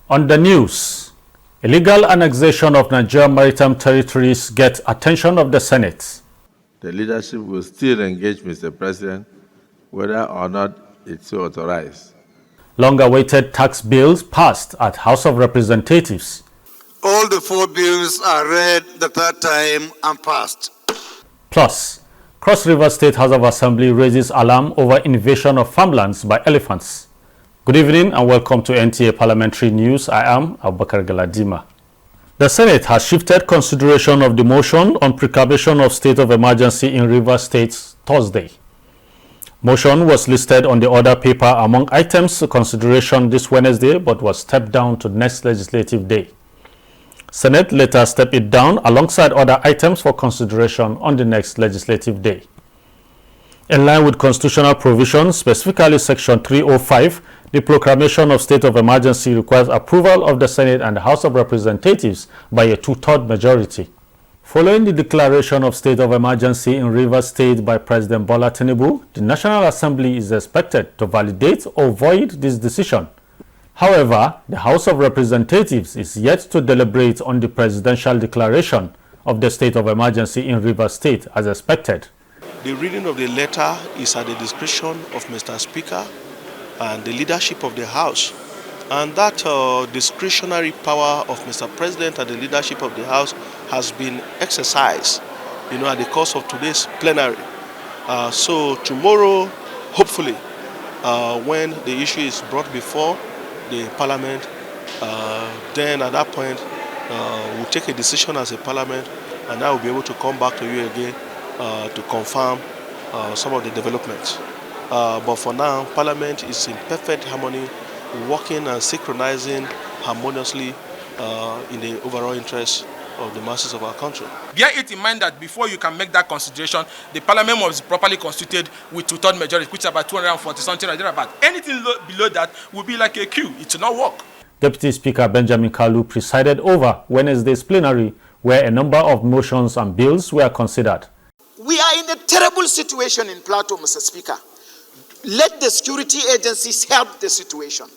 On the news, illegal annexation of Nigerian maritime territories gets attention of the Senate. The leadership will still engage Mr. President whether or not it's authorized. Long-awaited tax bills passed at House of Representatives. All the 4 bills are read the third time and passed. Plus, Cross River State House of Assembly raises alarm over invasion of farmlands by elephants. Good evening and welcome to NTA Parliamentary News. I am Abubakar Galadima. The Senate has shifted consideration of the motion on proclamation of state of emergency in Rivers State Thursday. Motion was listed on the order paper among items to consideration this Wednesday but was stepped down to next legislative day. Senate later stepped it down alongside other items for consideration on the next legislative day. In line with constitutional provisions, specifically Section 305, the proclamation of state of emergency requires approval of the Senate and the House of Representatives by a 2/3 majority. Following the declaration of state of emergency in Rivers State by President Bola Tinubu, the National Assembly is expected to validate or void this decision. However, the House of Representatives is yet to deliberate on the presidential declaration of the state of emergency in Rivers State as expected. The reading of the letter is at the discretion of Mr. Speaker and the leadership of the House. And that discretionary power of Mr. President and the leadership of the House has been exercised, at the course of today's plenary. So tomorrow, hopefully, when the issue is brought before the Parliament, then at that point, we'll take a decision as a Parliament, and I will be able to come back to you again to confirm some of the developments. But for now, Parliament is in perfect harmony, working and synchronizing harmoniously in the overall interest of the masses of our country. Bear it in mind that before you can make that consideration, the Parliament must be properly constituted with 2/3 majority, which is about 240 something like that. But anything below that will be like a queue. It will not work. Deputy Speaker Benjamin Kalu presided over Wednesday's plenary, where a number of motions and bills were considered. We are in a terrible situation in Plateau, Mr. Speaker. Let the security agencies help the situation.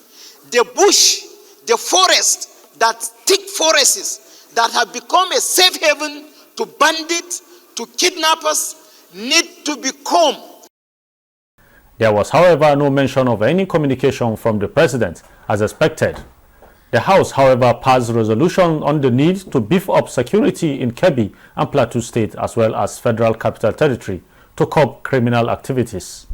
The bush, the forest, that thick forests that have become a safe haven to bandits, to kidnappers, need to be combed. There was, however, no mention of any communication from the President, as expected. The House, however, passed resolution on the need to beef up security in Kebbi and Plateau State as well as Federal Capital Territory to curb criminal activities.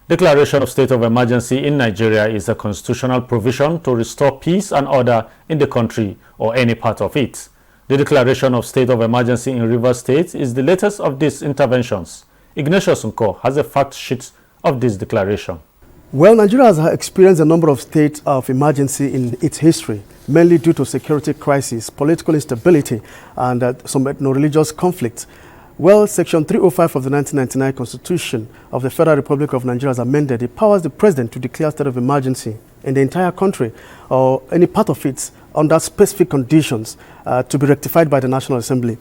Declaration of state of emergency in Nigeria is a constitutional provision to restore peace and order in the country or any part of it. The declaration of state of emergency in Rivers State is the latest of these interventions. Ignatius Nko has a fact sheet of this declaration. Well, Nigeria has experienced a number of states of emergency in its history, mainly due to security crisis, political instability, and some ethno-religious conflicts. Well, Section 305 of the 1999 Constitution of the Federal Republic of Nigeria has amended. It powers the President to declare state of emergency in the entire country or any part of it under specific conditions to be rectified by the National Assembly.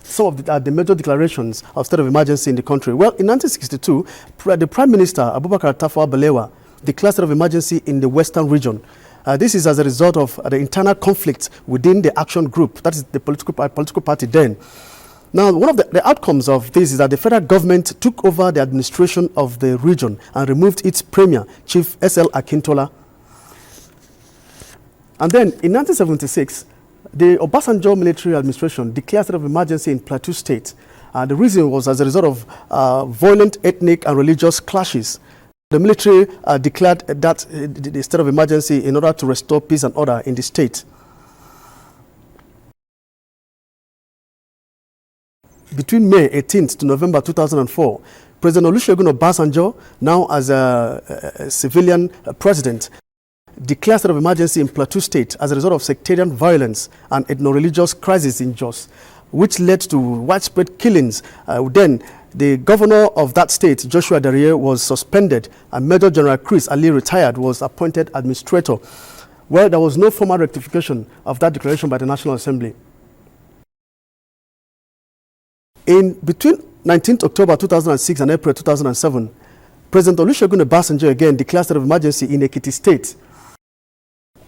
Some of the major declarations of state of emergency in the country. Well, in 1962, the Prime Minister, Abubakar Tafawa Balewa, declared state of emergency in the Western region. This is as a result of the internal conflict within the action group, that is the political party then. Now, one of the outcomes of this is that the federal government took over the administration of the region and removed its premier, Chief S.L. Akintola. And then in 1976, the Obasanjo military administration declared state of emergency in Plateau State. The reason was as a result of violent ethnic and religious clashes. The military declared that the state of emergency in order to restore peace and order in the state. Between May 18th to November 2004, President Olusegun Obasanjo, now as a civilian president, declared state of emergency in Plateau State as a result of sectarian violence and ethno-religious crisis in Jos, which led to widespread killings. Then the governor of that state, Joshua Dariye, was suspended, and Major General Chris Ali, retired, was appointed administrator. Well, there was no formal rectification of that declaration by the National Assembly. In between 19th October 2006 and April 2007, President Olusegun Obasanjo again declared state of emergency in Ekiti State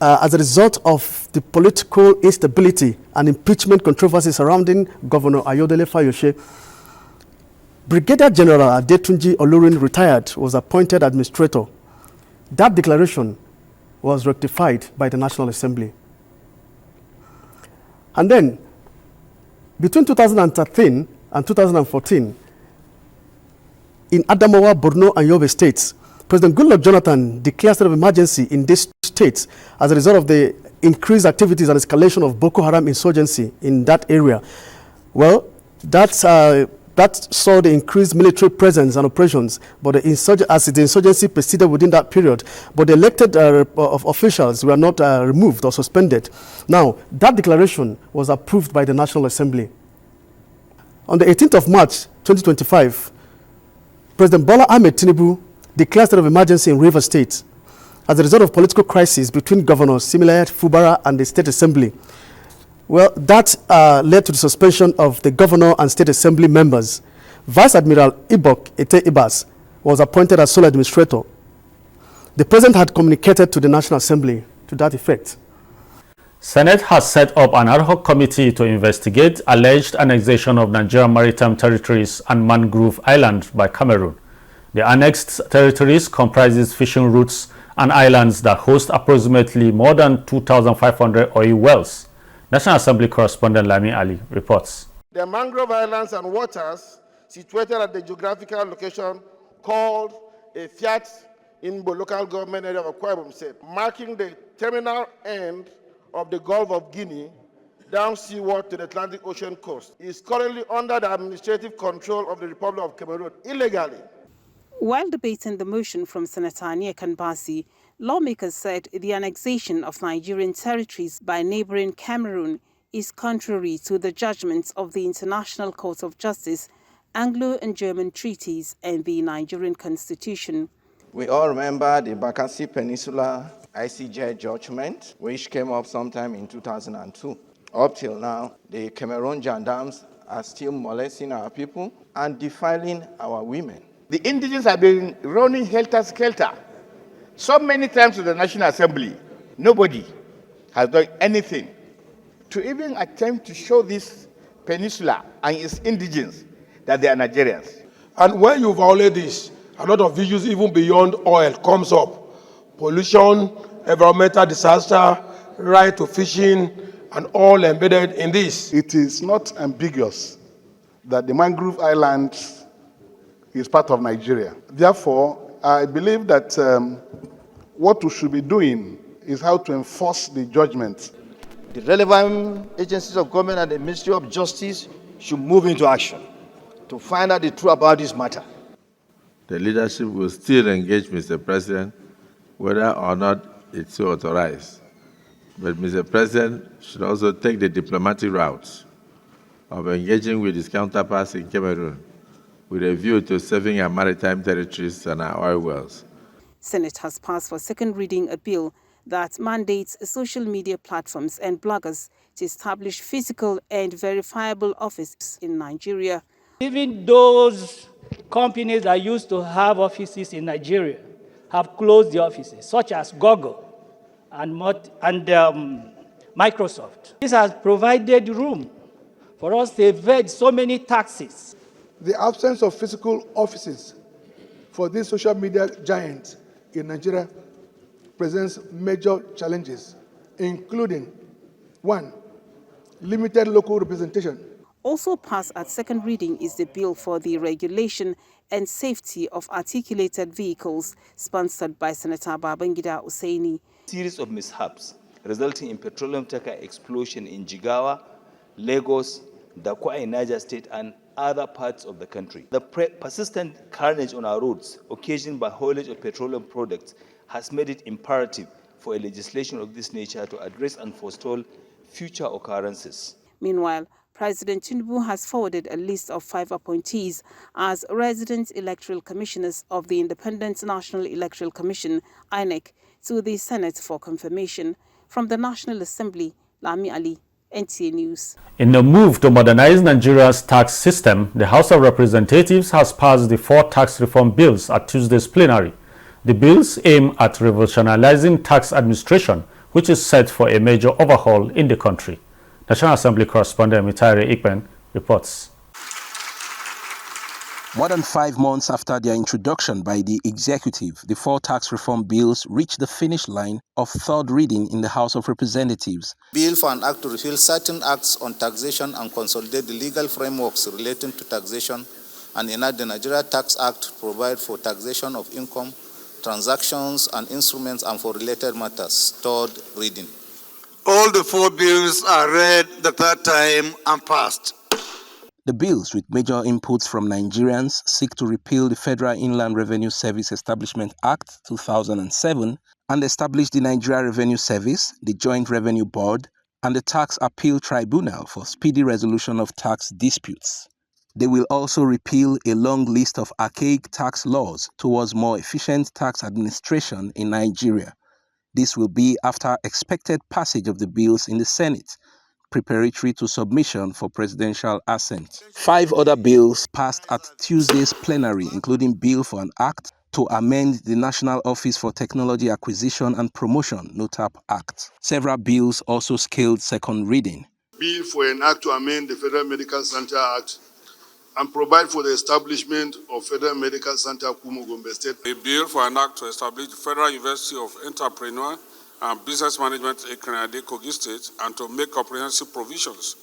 as a result of the political instability and impeachment controversy surrounding Governor Ayodele Fayose. Brigadier General Adetunji Olorin, retired, was appointed administrator. That declaration was rectified by the National Assembly. And then, between 2013 and 2014, in Adamawa, Borno, and Yobe states, President Goodluck Jonathan declared state of emergency in these states as a result of the increased activities and escalation of Boko Haram insurgency in that area. Well, that saw the increased military presence and operations, but as the insurgency proceeded within that period, but the elected officials were not removed or suspended. Now, that declaration was approved by the National Assembly. On the 18th of March, 2025, President Bola Ahmed Tinubu declared state of emergency in Rivers State as a result of political crisis between Governors Similayat Fubara and the State Assembly. Well, that led to the suspension of the Governor and State Assembly members. Vice Admiral Ibok Ete Ibas was appointed as sole administrator. The President had communicated to the National Assembly to that effect. Senate has set up an ad hoc committee to investigate alleged annexation of Nigerian maritime territories and Mangrove Island by Cameroon. The annexed territories comprises fishing routes and islands that host approximately more than 2,500 oil wells. National Assembly correspondent Lami Ali reports. The mangrove islands and waters situated at the geographical location called a Fiat Inbo local government area of Akwa Ibom State, marking the terminal end of the Gulf of Guinea down seaward to the Atlantic Ocean coast, is currently under the administrative control of the Republic of Cameroon illegally. While debating the motion from Senator Ania Kanbasi, lawmakers said the annexation of Nigerian territories by neighboring Cameroon is contrary to the judgments of the International Court of Justice, Anglo and German treaties, and the Nigerian Constitution. We all remember the Bakassi Peninsula ICJ judgment, which came up sometime in 2002. Up till now, the Cameroon gendarmes are still molesting our people and defiling our women. The indigents have been running helter-skelter so many times to the National Assembly. Nobody has done anything to even attempt to show this peninsula and its indigents that they are Nigerians. And when you violate this, a lot of issues even beyond oil comes up. Pollution, environmental disaster, right to fishing, and all embedded in this. It is not ambiguous that the Mangrove Island is part of Nigeria. Therefore, I believe that what we should be doing is how to enforce the judgment. The relevant agencies of government and the Ministry of Justice should move into action to find out the truth about this matter. The leadership will still engage Mr. President whether or not it's so authorized. But Mr. President should also take the diplomatic route of engaging with his counterparts in Cameroon with a view to saving our maritime territories and our oil wells. Senate has passed for second reading a bill that mandates social media platforms and bloggers to establish physical and verifiable offices in Nigeria. Even those companies that used to have offices in Nigeria have closed the offices, such as Google and Microsoft. This has provided room for us to evade so many taxes. The absence of physical offices for these social media giants in Nigeria presents major challenges, including 1, limited local representation. Also passed at second reading is the bill for the regulation and safety of articulated vehicles, sponsored by Senator Babangida Hussaini. Series of mishaps resulting in petroleum tanker explosion in Jigawa, Lagos, Dakwa in Niger State, and other parts of the country. The persistent carnage on our roads occasioned by haulage of petroleum products has made it imperative for a legislation of this nature to address and forestall future occurrences. Meanwhile, President Tinubu has forwarded a list of 5 appointees as resident electoral commissioners of the Independent National Electoral Commission, INEC, to the Senate for confirmation. From the National Assembly, Lami Ali, NTA News. In a move to modernize Nigeria's tax system, the House of Representatives has passed the 4 tax reform bills at Tuesday's plenary. The bills aim at revolutionizing tax administration, which is set for a major overhaul in the country. National Assembly correspondent Mitare Ikpen reports. More than 5 months after their introduction by the executive, the 4 tax reform bills reached the finish line of third reading in the House of Representatives. Bill for an act to repeal certain acts on taxation and consolidate the legal frameworks relating to taxation and enact the Nigeria Tax Act to provide for taxation of income, transactions and instruments and for related matters. Third reading. All the 4 bills are read the third time and passed. The bills, with major inputs from Nigerians, seek to repeal the Federal Inland Revenue Service Establishment Act 2007 and establish the Nigeria Revenue Service, the Joint Revenue Board, and the Tax Appeal Tribunal for speedy resolution of tax disputes. They will also repeal a long list of archaic tax laws towards more efficient tax administration in Nigeria. This will be after expected passage of the bills in the Senate, preparatory to submission for presidential assent. 5 other bills passed at Tuesday's plenary, including Bill for an Act to amend the National Office for Technology Acquisition and Promotion (NOTAP) Act. Several bills also scaled second reading. Bill for an Act to amend the Federal Medical Center Act and provide for the establishment of Federal Medical Center Kumo Gombe State. A bill for an act to establish the Federal University of Entrepreneur and Business Management in Kogi State and to make comprehensive provisions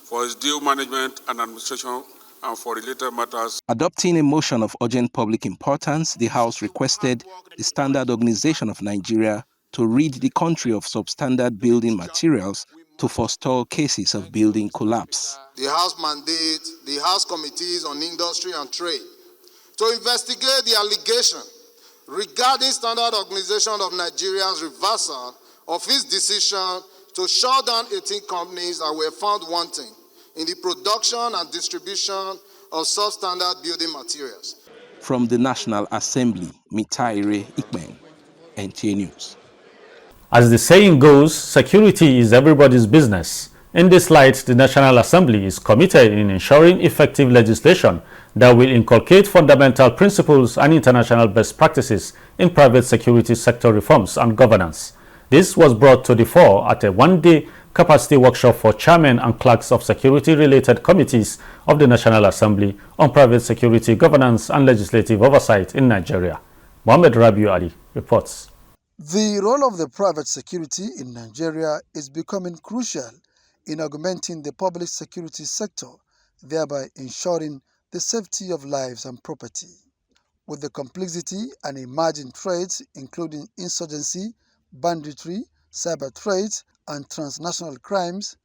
for its due management and administration and for related matters. Adopting a motion of urgent public importance, the House requested the Standard Organization of Nigeria to rid the country of substandard building materials to forestall cases of building collapse. The House mandates the House Committees on Industry and Trade to investigate the allegation regarding Standard Organization of Nigeria's reversal of its decision to shut down 18 companies that were found wanting in the production and distribution of substandard building materials. From the National Assembly, Mitaire Ikben, NTA News. As the saying goes, security is everybody's business. In this light, the National Assembly is committed in ensuring effective legislation that will inculcate fundamental principles and international best practices in private security sector reforms and governance. This was brought to the fore at a one-day capacity workshop for chairmen and clerks of security-related committees of the National Assembly on private security governance and legislative oversight in Nigeria. Mohammed Rabiu Ali reports. The role of the private security in Nigeria is becoming crucial in augmenting the public security sector, thereby ensuring the safety of lives and property. With the complexity and emerging threats, including insurgency, banditry, cyber threats, and transnational crimes,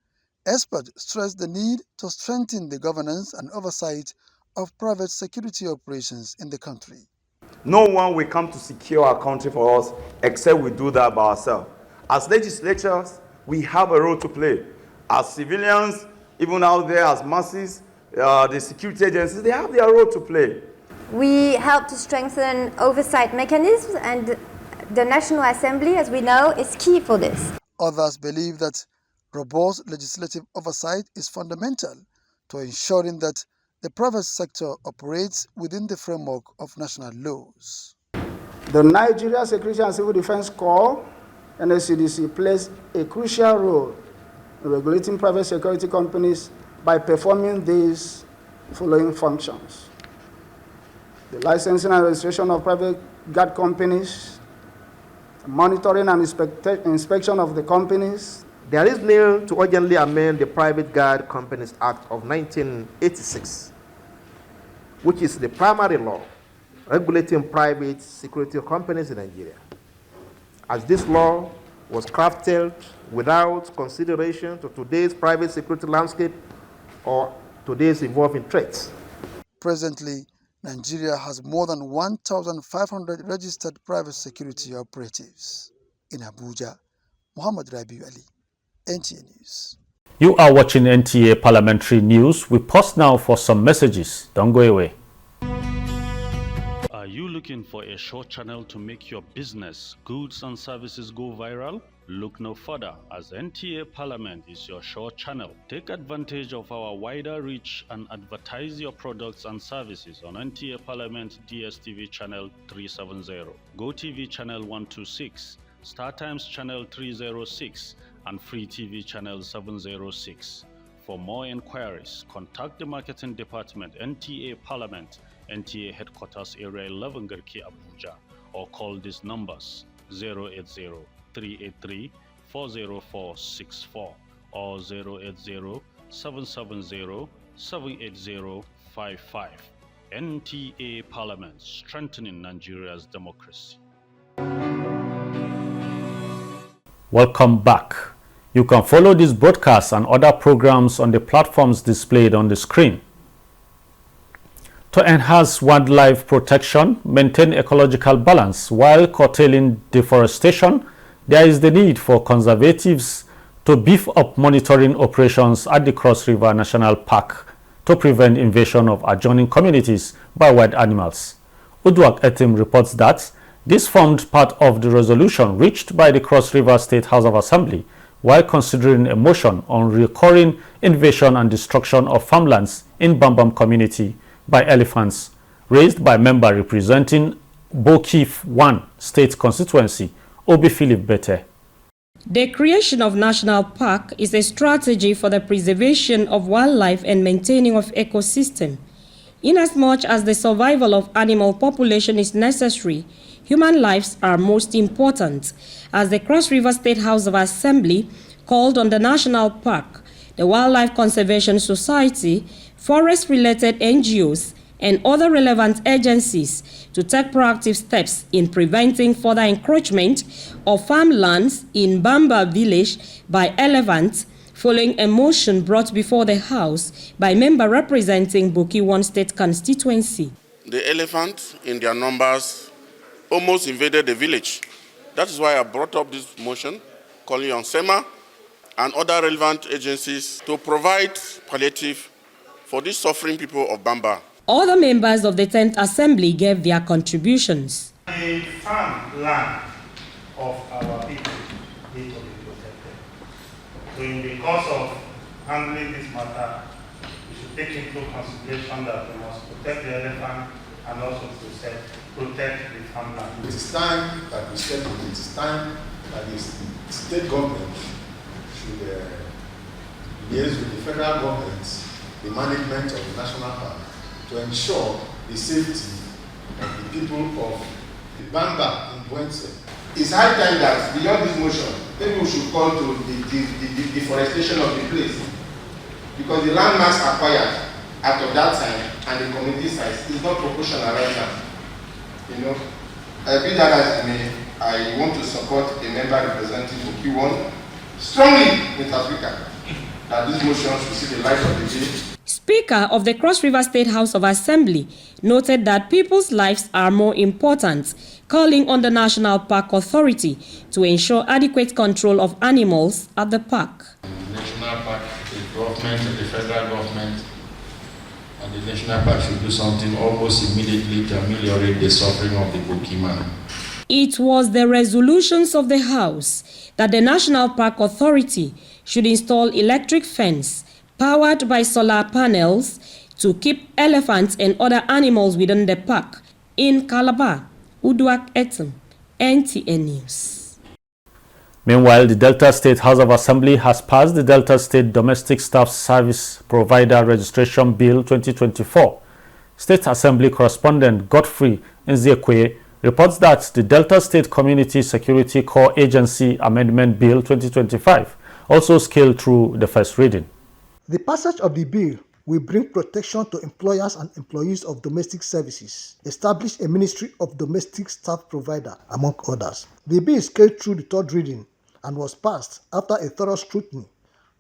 experts stress the need to strengthen the governance and oversight of private security operations in the country. No one will come to secure our country for us except we do that by ourselves. As legislators, we have a role to play. As civilians, even out there as masses, the security agencies, they have their role to play. We help to strengthen oversight mechanisms, and the National Assembly, as we know, is key for this. Others believe that robust legislative oversight is fundamental to ensuring that the private sector operates within the framework of national laws. The Nigeria Security and Civil Defense Corps, NSCDC, plays a crucial role in regulating private security companies by performing these following functions: the licensing and registration of private guard companies, monitoring and inspection of the companies. There is need to urgently amend the Private Guard Companies Act of 1986, which is the primary law regulating private security companies in Nigeria, as this law was crafted without consideration to today's private security landscape or today's evolving threats. Presently, Nigeria has more than 1,500 registered private security operatives. In Abuja, Muhammad Rabiu Ali, NTA News. You are watching NTA Parliamentary News. We pause now for some messages. Don't go away. Are you looking for a short channel to make your business, goods and services go viral? Look no further, as NTA Parliament is your sure channel. Take advantage of our wider reach and advertise your products and services on NTA Parliament DSTV channel 370, GoTV channel 126, StarTimes channel 306, and Free TV channel 706. For more inquiries, contact the Marketing Department, NTA Parliament, NTA Headquarters Area 11 Garki Abuja, or call these numbers 080-383-40464 or 080-770-78055. NTA Parliament, strengthening Nigeria's democracy. Welcome back. You can follow this broadcast and other programs on the platforms displayed on the screen. To enhance wildlife protection, maintain ecological balance while curtailing deforestation, there is the need for conservatives to beef up monitoring operations at the Cross River National Park to prevent invasion of adjoining communities by wild animals. Uduak Etim reports that this formed part of the resolution reached by the Cross River State House of Assembly while considering a motion on recurring invasion and destruction of farmlands in Bambam community by elephants, raised by member representing Bokif 1 state constituency, Obi Philip Bete. The creation of National Park is a strategy for the preservation of wildlife and maintaining of ecosystem. Inasmuch as the survival of animal population is necessary, human lives are most important. As the Cross River State House of Assembly called on the National Park, the Wildlife Conservation Society, forest-related NGOs, and other relevant agencies to take proactive steps in preventing further encroachment of farmlands in Bamba village by elephants, following a motion brought before the House by member representing Boki 1 state constituency. The elephants, in their numbers, almost invaded the village. That is why I brought up this motion, calling on SEMA and other relevant agencies to provide palliative for these suffering people of Bamba. Other members of the 10th Assembly gave their contributions. The farmland of our people need to be protected. So in the course of handling this matter, we should take into consideration that we must protect the elephant and also protect the farmland. It is time that we step in. It is time that the state government should liaise with the federal government, the management of the national park, to ensure the safety of the people of the Bamba in Buense. It's high time that beyond this motion, maybe we should call to the deforestation of the place, because the land mass acquired out of that time and the community size is not proportional right now. You know, be that as it may, I want to support a member representing Q1 strongly in Africa that this motion should see the light of the day. Speaker of the Cross River State House of Assembly noted that people's lives are more important, calling on the National Park Authority to ensure adequate control of animals at the park. The National Park, the government and the federal government and the National Park should do something almost immediately to ameliorate the suffering of the Bokiman. It was the resolutions of the House that the National Park Authority should install electric fence powered by solar panels to keep elephants and other animals within the park. In Calabar, Uduak Etum, NTA News. Meanwhile, the Delta State House of Assembly has passed the Delta State Domestic Staff Service Provider Registration Bill 2024. State Assembly correspondent Godfrey Nzekwe reports that the Delta State Community Security Corps Agency Amendment Bill 2025 also scaled through the first reading. The passage of the bill will bring protection to employers and employees of domestic services, establish a Ministry of Domestic Staff Provider, among others. The bill scaled through the third reading and was passed after a thorough scrutiny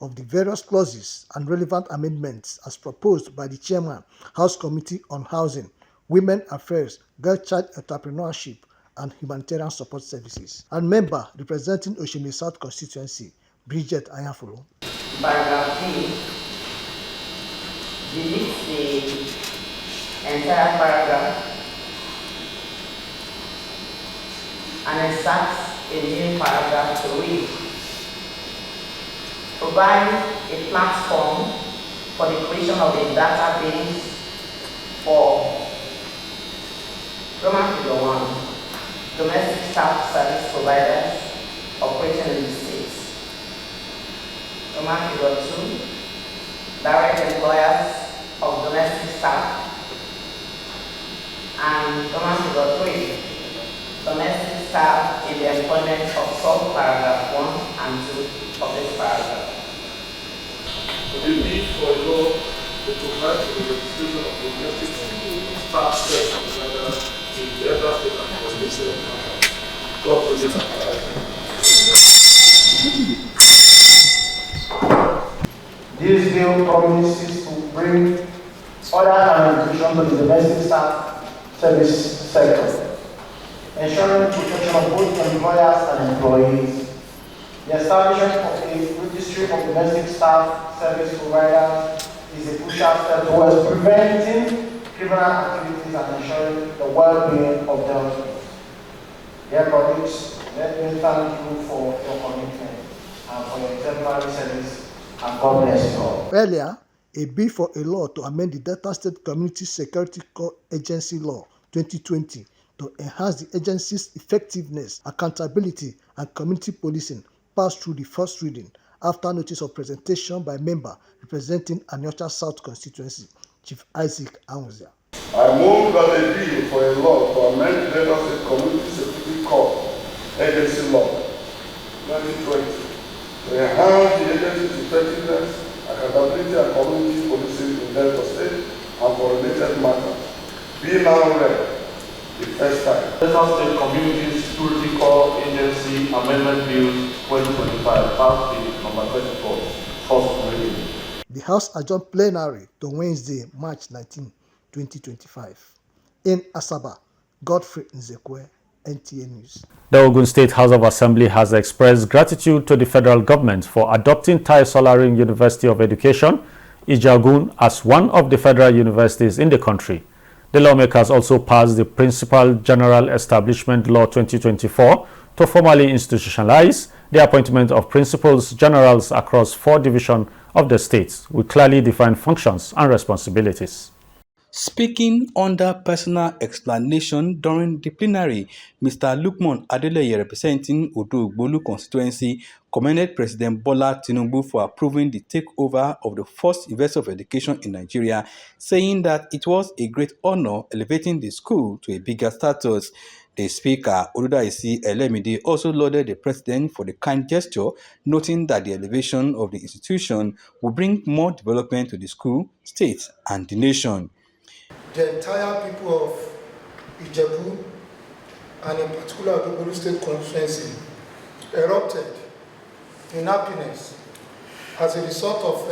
of the various clauses and relevant amendments as proposed by the Chairman, House Committee on Housing, Women Affairs, Girl Child Entrepreneurship, and Humanitarian Support Services, and member representing Oshime South Constituency, Bridget Ayafulu. Paragraph D deletes the entire paragraph and inserts a new paragraph to read. Provide a platform for the creation of a database for Roman figure 1, domestic staff service providers operating in the states. Roman figure 2, direct employers of domestic staff. And Roman figure 3, domestic staff in the employment of sub-paragraph 1 and 2 of this paragraph. The need for a law to provide for the registration of domestic staff service providers in the Delta State and Kogi State. God protect This bill promises to bring order and inclusion to the domestic staff service sector, ensuring protection of both employers and employees. The establishment of a registry of domestic staff service providers is a crucial step towards preventing criminal activities and ensuring the well-being of themselves. Dear colleagues, let me thank you for your commitment and for your exemplary service, and God bless you all. Earlier, a bill for a law to amend the Delta State Community Security Corps Agency Law 2020 to enhance the agency's effectiveness, accountability, and community policing passed through the first reading after notice of presentation by member representing Anyocha South constituency, Chief Isaac Anwuzia. I move that a bill for a law to amend the Delta State Community Security Corps Agency Law 2020 to enhance the agency's effectiveness, accountability, and community policing in Delta State and for related matters be now read the first time. Delta State Community Security Corps Agency Amendment Bill 2025, House Bill number 34, first reading. The House adjourned plenary to Wednesday, March 19, 2025. In Asaba, Godfrey Nzekwe, NTA News. The Ogun State House of Assembly has expressed gratitude to the federal government for adopting Tai Solarin University of Education, Ijagun, as one of the federal universities in the country. The lawmakers also passed the Principal General Establishment Law 2024 to formally institutionalize the appointment of principals generals across 4 divisions of the states with clearly defined functions and responsibilities. Speaking under personal explanation during the plenary, Mr. Lukman Adeleye, representing Odo-Ogbolu constituency, commended President Bola Tinubu for approving the takeover of the first University of Education in Nigeria, saying that it was a great honor elevating the school to a bigger status. The Speaker, Oludaisi Elemide, also lauded the President for the kind gesture, noting that the elevation of the institution will bring more development to the school, state, and the nation. The entire people of Ijebu, and in particular the Ogun State constituency, erupted in happiness as a result of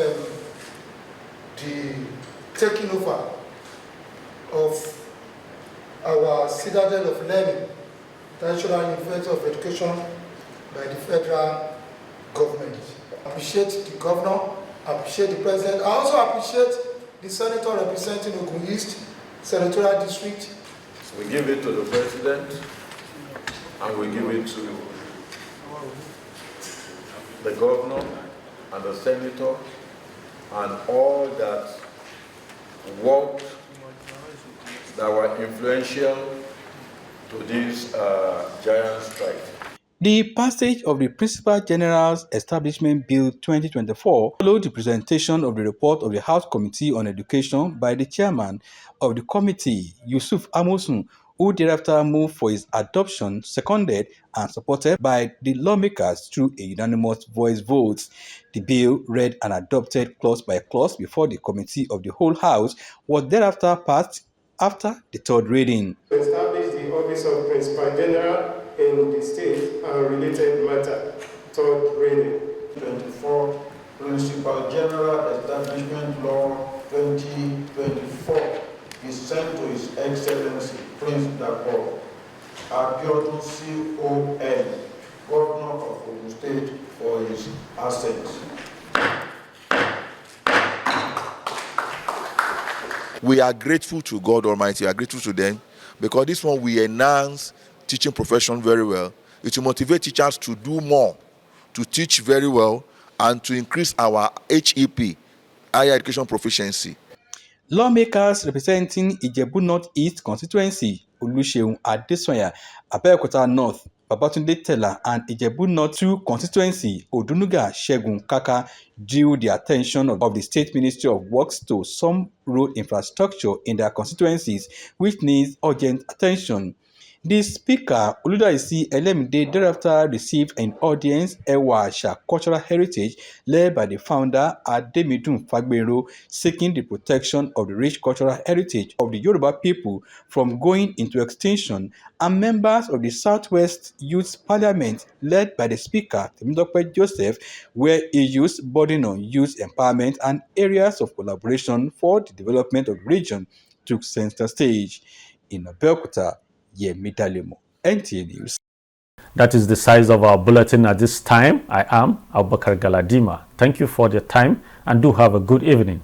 the taking over of our citadel of learning, National University of Education, by the federal government. I appreciate the governor, I appreciate the president, I also appreciate the senator representing Ogun East Senatorial District. We give it to the president and we give it to the governor and the senator and all that worked that were influential to this giant strike. The passage of the Principal General's Establishment Bill 2024 followed the presentation of the report of the House Committee on Education by the chairman of the committee, Yusuf Amosun, who thereafter moved for its adoption, seconded and supported by the lawmakers through a unanimous voice vote. The bill, read and adopted clause by clause before the Committee of the whole House, was thereafter passed after the third reading. To establish the office of Principal General in the state and related matter, third reading. 24 Principal General Establishment Law 2024 is sent to His Excellency Prince Dapò Abiodun C.O.N., Governor of Ogun State, for his assent. We are grateful to God Almighty, we are grateful to them, because this one will enhance teaching profession very well. It will motivate teachers to do more, to teach very well, and to increase our HEP, higher education proficiency. Lawmakers representing Ijebu North East constituency, Oluseun Adesanya, Abeokuta North, Babatunde Tella, and Ijebu North 2 constituency, Odunuga Segun Kaka, drew the attention of the State Ministry of Works to some road infrastructure in their constituencies, which needs urgent attention. The Speaker, Oludaisi Elemide, thereafter received an audience Ewa Àṣà Cultural Heritage led by the founder Ademidun Fagbero, seeking the protection of the rich cultural heritage of the Yoruba people from going into extinction, and members of the Southwest Youth Parliament led by the Speaker Temidope Joseph, where issues bordering on youth empowerment and areas of collaboration for the development of the region took center stage. In Abeokuta, Yemidalemo, NTA News. That is the size of our bulletin at this time. I am Abubakar Galadima. Thank you for your time and do have a good evening.